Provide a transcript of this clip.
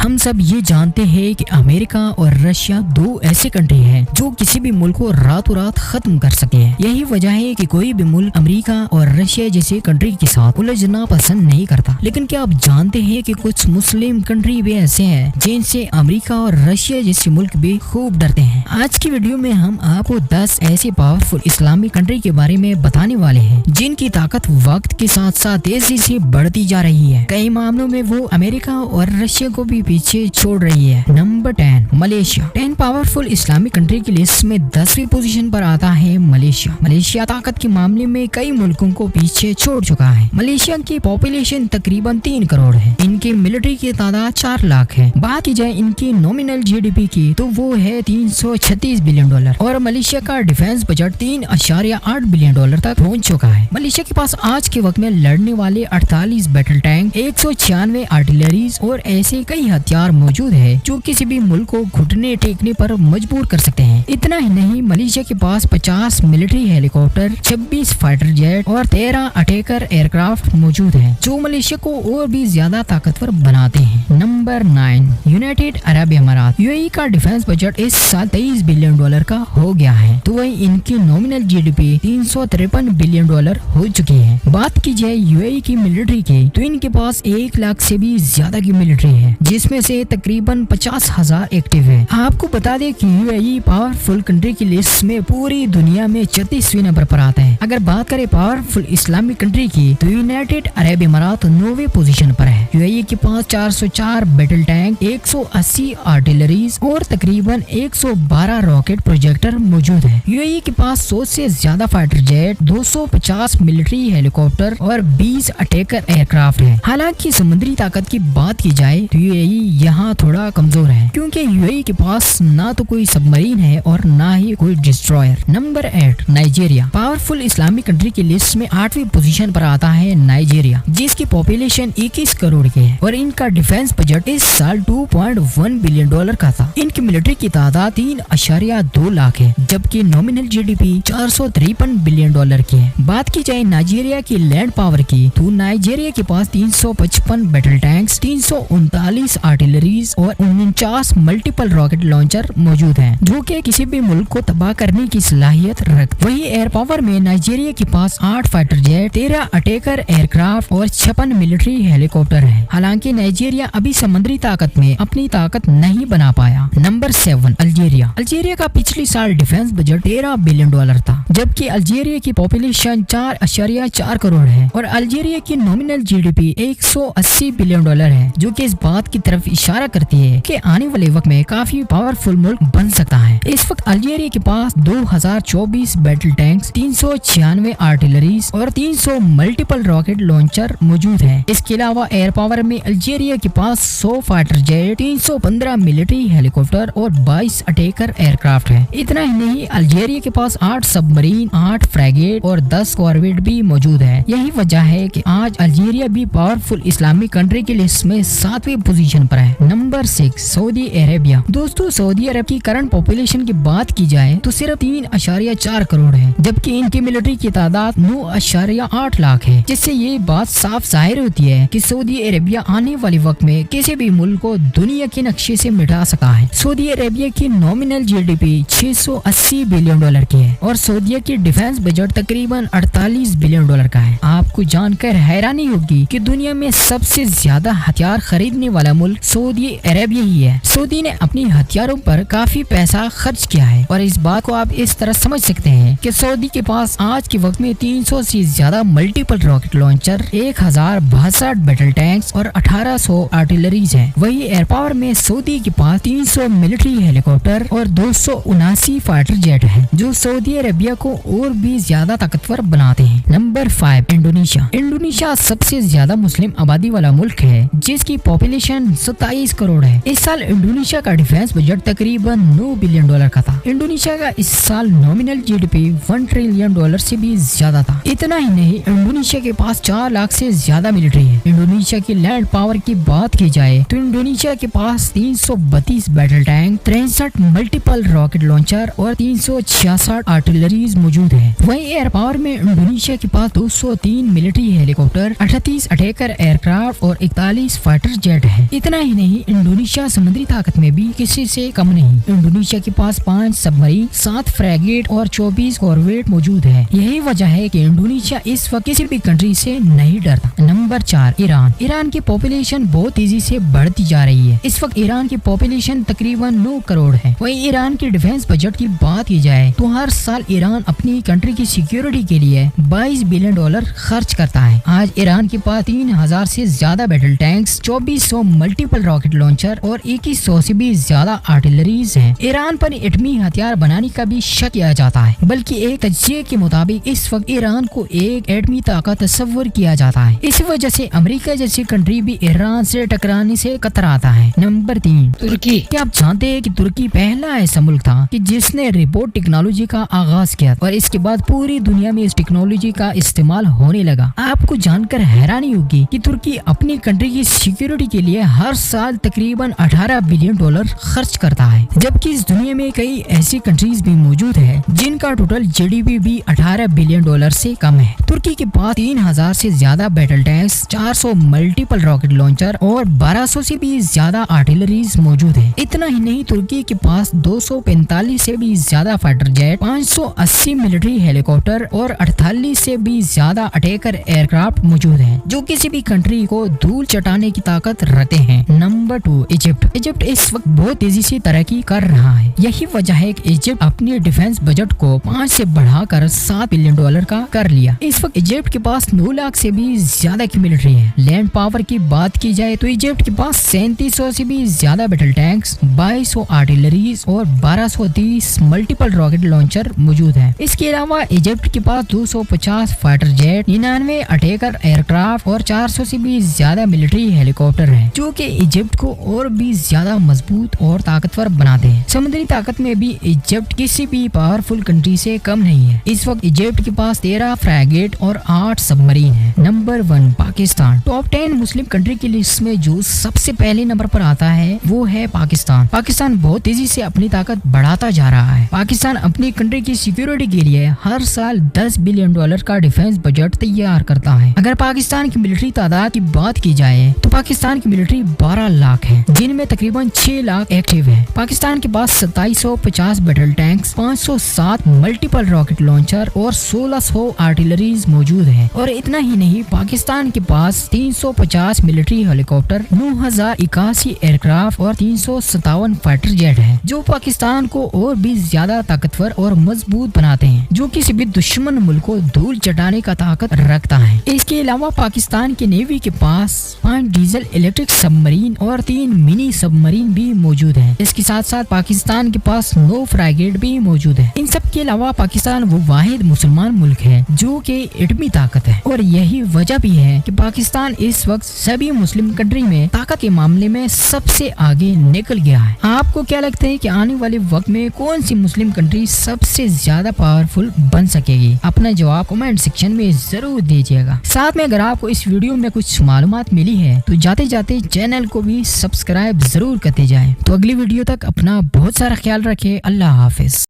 हम सब ये जानते हैं कि अमेरिका और रशिया दो ऐसे कंट्री हैं जो किसी भी मुल्क को रातों रात खत्म कर सके हैं। यही वजह है कि कोई भी मुल्क अमेरिका और रशिया जैसे कंट्री के साथ उलझना पसंद नहीं करता। लेकिन क्या आप जानते हैं कि कुछ मुस्लिम कंट्री भी ऐसे हैं जिनसे अमेरिका और रशिया जैसे मुल्क भी खूब डरते हैं। आज की वीडियो में हम आपको 10 ऐसी पावरफुल इस्लामिक कंट्री के बारे में बताने वाले हैं जिनकी ताकत वक्त के साथ साथ तेजी से बढ़ती जा रही है। कई मामलों में वो अमेरिका और रशिया को भी पीछे छोड़ रही है। Number 10 Malaysia. 10 powerful Islamic country की लिस्ट में 10वीं पोजीशन पर आता है मलेशिया। मलेशिया ताकत के मामले में कई मुल्कों को पीछे छोड़ चुका है। मलेशिया की पॉपुलेशन तकरीबन 3 करोड़ है। इनकी मिलिट्री की तादाद 4 लाख है। बात की जाए इनकी नॉमिनल जीडीपी की तो वो है $336 बिलियन और मलेशिया का डिफेंस बजट $3.8 बिलियन तक पहुँच चुका है। मलेशिया के पास आज के वक्त में लड़ने वाले 48 बैटल टैंक, 196 आर्टिलरीज और ऐसे कई हथियार मौजूद है जो किसी भी मुल्क को घुटने टेकने पर मजबूर कर सकते हैं। इतना ही नहीं, मलेशिया के पास 50 मिलिट्री हेलीकॉप्टर, 26 फाइटर जेट और 13 अटैकर एयरक्राफ्ट मौजूद है जो मलेशिया को और भी ज्यादा ताकतवर बनाते हैं। नंबर 9 यूनाइटेड अरब अमीरात। यूएई का डिफेंस बजट इस साल $23 बिलियन का हो गया है तो वही इनकी नॉमिनल जीडीपी $353 बिलियन हो चुकी है। बात की जाए यूएई की मिलिट्री की तो इनके पास 1 लाख से भी ज्यादा की मिलिट्री है जिसमें से तकरीबन 50,000 एक्टिव है। आपको बता दें कि यूएई पावरफुल कंट्री की लिस्ट में पूरी दुनिया में 34वें नंबर पर आता है। अगर बात करें पावरफुल इस्लामिक कंट्री की तो यूनाइटेड अरब अमीरात 9वें पोजीशन पर है। यूएई के पास 404 बैटल टैंक, 180 आर्टिलरीज और तकरीबन 112 रॉकेट प्रोजेक्टर मौजूद है। यूएई के पास 100 से ज्यादा फाइटर जेट, 250 मिलिट्री हेलीकॉप्टर और 20 अटैकर एयरक्राफ्ट है। हालांकि समुद्री ताकत की बात की जाए तो यूएई यहाँ थोड़ा कमजोर है क्योंकि यूएई के पास ना तो कोई सबमरीन है और ना ही कोई destroyer. Number 8 Nigeria. Powerful Islamic country की लिस्ट में 8वीं पोजीशन पर आता है नाइजीरिया जिसकी पॉपुलेशन 21 करोड़ की है और इनका डिफेंस बजट इस साल $2.1 बिलियन का था। इनकी मिलिट्री की तादाद 3.2 लाख है जबकि नॉमिनल जीडीपी $453 बिलियन की है। बात की जाए नाइजीरिया की लैंड पावर की तो नाइजीरिया के पास 355 बैटल टैंक्स, 339 आर्टिलरीज और 49 मल्टीपल रॉकेट लॉन्चर मौजूद हैं जो कि किसी भी मुल्क को तबाह करने की सलाहियत रखते। वही एयर पावर में नाइजीरिया के पास 8 फाइटर जेट, 13 अटैकर एयरक्राफ्ट और 56 मिलिट्री हेलीकॉप्टर है। हालांकि नाइजीरिया अभी समुद्री ताकत में अपनी ताकत नहीं बना पाया। Number 7 Algeria. अल्जीरिया का पिछले साल डिफेंस बजट $13 बिलियन था जबकि अल्जीरिया की पॉपुलेशन 4.4 करोड़ है और अल्जीरिया की नॉमिनल जीडीपी $180 बिलियन है जो कि इस बात की तरफ इशारा करती है कि आने वाले वक्त में काफी पावरफुल मुल्क बन सकता है। इस वक्त अल्जीरिया के पास 2024 बैटल टैंक्स, 396 आर्टिलरीज और 300 मल्टीपल रॉकेट लॉन्चर मौजूद है। इसके अलावा एयर पावर में अल्जीरिया के पास 100 फाइटर जेट, 315 मिलिट्री हेलीकॉप्टर और 22 अटैकर एयरक्राफ्ट है। इतना ही नहीं, अल्जीरिया के पास 8 सबमरीन, 8 फ्रैगेट और 10 कॉर्वेट भी मौजूद है। यही वजह है कि आज अल्जीरिया भी पावरफुल इस्लामिक कंट्री की लिस्ट में 7वीं पोजीशन पर है। Number 6 Saudi Arabia. दोस्तों, सऊदी अरब की करंट पॉपुलेशन की बात की जाए तो सिर्फ 3.4 करोड़ है जबकि इनकी मिलिट्री की तादाद 9.8 लाख है जिससे ये बात साफ जाहिर होती है कि सऊदी अरेबिया आने वाले वक्त में किसी भी मुल्क को दुनिया के नक्शे से मिटा सकता है। सऊदी अरेबिया की नॉमिनल जीडीपी $680 बिलियन की है और सऊदीया की डिफेंस बजट तकरीबन $48 बिलियन का है। आपको जानकर हैरानी होगी कि दुनिया में सबसे ज्यादा हथियार खरीदने वाला मुल्क सऊदी अरेबिया ही है। सऊदी ने अपने हथियारों पर काफी पैसा खर्च किया है और इस बात को आप इस तरह समझ सकते हैं कि सऊदी के पास आज के वक्त में 300 से ज्यादा multiple rocket launcher, 1062 battle tanks और 1800 आर्टिलरीज है। वही एयर पावर में सऊदी के पास 300 मिलिट्री हेलीकॉप्टर और 279 फाइटर जेट है जो सऊदी अरेबिया को और भी ज्यादा ताकतवर बनाते हैं। Number 5 Indonesia. इंडोनेशिया सबसे ज्यादा मुस्लिम आबादी वाला मुल्क है जिसकी पॉपुलेशन 27 करोड़ है। इस साल इंडोनेशिया का डिफेंस बजट तकरीबन $9 बिलियन डॉलर का था। इंडोनेशिया का इस साल नॉमिनल GDP $1 ट्रिलियन से भी ज्यादा था। इतना ही नहीं, इंडोनेशिया के पास 4 लाख से ज्यादा मिलिट्री है। इंडोनेशिया की लैंड पावर की बात की जाए तो इंडोनेशिया के पास 332 battle tank, 63 multiple rocket launcher और 366 आर्टिलरीज मौजूद है। वहीं एयर पावर में इंडोनेशिया के पास 203 मिलिट्री हेलीकॉप्टर, 38 अटैकर एयरक्राफ्ट और 41 फाइटर जेट है। इतना ही नहीं, इंडोनेशिया समुद्री ताकत में भी किसी से कम नहीं। इंडोनेशिया के पास 5 सबमरीन, 7 फ्रैगेट और 24 कॉर्वेट मौजूद है। यही वजह है कि इंडोनेशिया इस वक्त किसी भी कंट्री से नहीं डरता। Number 4, Iran. ईरान की पॉपुलेशन बहुत तेजी से बढ़ती जा रही है। इस वक्त ईरान की पॉपुलेशन तकरीबन 9 करोड़ है। वहीं ईरान के डिफेंस बजट की बात की जाए तो हर साल ईरान अपनी कंट्री की सिक्योरिटी के लिए $22 बिलियन खर्च करता है। आज ईरान के पास 3000 से ज्यादा battle tanks, 2400 multiple rocket launcher और 2100 से भी ज्यादा आर्टिलरीज हैं। ईरान पर एटमी हथियार बनाने का भी शक किया जाता है, बल्कि एक तज्जिए के मुताबिक इस वक्त ईरान को एक एटमी ताकत तस्वर किया जाता है। इस वजह से अमेरिका जैसी कंट्री भी ईरान से टकराने से कतराता है। नंबर 3, तुर्की। क्या आप जानते हैं कि तुर्की पहला ऐसा मुल्क था कि जिसने रिपोर्ट टेक्नोलॉजी का आगाज किया और इसके बाद पूरी दुनिया में इस टेक्नोलॉजी का इस्तेमाल होने लगा। आपको जानकर हैरानी होगी कि तुर्की अपनी कंट्री की सिक्योरिटी के लिए हर साल तकरीबन $18 बिलियन खर्च करता है, जबकि इस दुनिया में कई ऐसी कंट्रीज भी मौजूद है जिनका टोटल GDP भी $18 बिलियन से कम है। तुर्की के पास 3000 से ज्यादा battle tanks, 400 multiple rocket launcher और 1200 से भी ज्यादा आर्टिलरीज मौजूद है। इतना ही नहीं, तुर्की के पास 245 से भी ज्यादा फाइटर जेट, 580 मिलिट्री हेलीकॉप्टर और 48 से भी ज्यादा अटैकर एयरक्राफ्ट मौजूद है, जो किसी भी कंट्री को धूल चटाने की ताकत रखते हैं। Number 2, Egypt. इजिप्ट इस वक्त बहुत तेजी से तरक्की कर रहा है। यही वजह है कि इजिप्ट अपने डिफेंस बजट को 5 से बढ़ाकर $7 बिलियन का कर लिया। इस वक्त इजिप्ट के पास 9 लाख से भी ज्यादा की मिलिट्री है। लैंड पावर की बात की जाए तो इजिप्ट के पास 3700 से भी ज्यादा बैटल टैंक्स, 2200 आर्टिलरीज और 1230 मल्टीपल रॉकेट लॉन्चर मौजूद है। इसके अलावा इजिप्ट के पास 250 फाइटर जेट, 99 अटैकर एयरक्राफ्ट और 400 से भी ज्यादा मिलिट्री हेलीकॉप्टर है, जो कि इजिप्ट को और भी ज्यादा मजबूत और ताकतवर बनाते हैं। समुद्री ताकत में भी इजिप्ट किसी भी पावरफुल कंट्री से कम नहीं है। इस वक्त इजिप्ट के पास 13 फ्रैगेट और 8 सबमरीन है। Number 1, Pakistan. Top 10 Muslim country की लिस्ट में जो सबसे पहले नंबर पर आता है वो है पाकिस्तान। पाकिस्तान बहुत तेजी से अपनी ताकत बढ़ाता जा रहा है। पाकिस्तान अपनी कंट्री की सिक्योरिटी के लिए हर साल $10 बिलियन का डिफेंस बजट तैयार करता है। अगर पाकिस्तान की मिलिट्री तादाद की बात की जाए तो पाकिस्तान की मिलिट्री 12 लाख है, जिनमें तकरीबन 6 लाख एक्टिव है। पाकिस्तान के पास 2750 battle tanks, 507 multiple rocket launcher और 1600 आर्टिलरीज मौजूद है। और इतना ही नहीं, पाकिस्तान के पास 350 मिलिट्री हेलीकॉप्टर, 9081 एयरक्राफ्ट और 357 फाइटर जेट है, जो पाकिस्तान को और भी ज्यादा ताकतवर और मजबूत बनाते हैं, जो किसी भी दुश्मन मुल्क को धूल चटाने का ताकत रखता है। इसके अलावा पाकिस्तान की नेवी के पास 5 डीजल इलेक्ट्रिक सबमरीन और 3 मिनी सबमरीन भी मौजूद है। इसके साथ साथ पाकिस्तान के पास 9 फ्रैगेट भी मौजूद है। इन सब के अलावा पाकिस्तान वो वाहिद मुसलमान मुल्क है जो कि एटमी ताकत है, और यही वजह भी है कि पाकिस्तान इस वक्त सभी मुस्लिम कंट्री में ताकत के मामले में सबसे आगे निकल गया है। आपको क्या लगता है कि आने वाले वक्त में कौन सी मुस्लिम कंट्री सबसे ज्यादा पावरफुल बन सकेगी? अपना जवाब कमेंट सेक्शन में जरूर दीजिएगा। साथ में अगर आपको इस वीडियो में कुछ मालूमात मिली है तो जाते जाते चैनल को भी सब्सक्राइब जरूर करते जाएं। तो अगली वीडियो तक अपना बहुत सारा ख्याल रखें। अल्लाह हाफिज।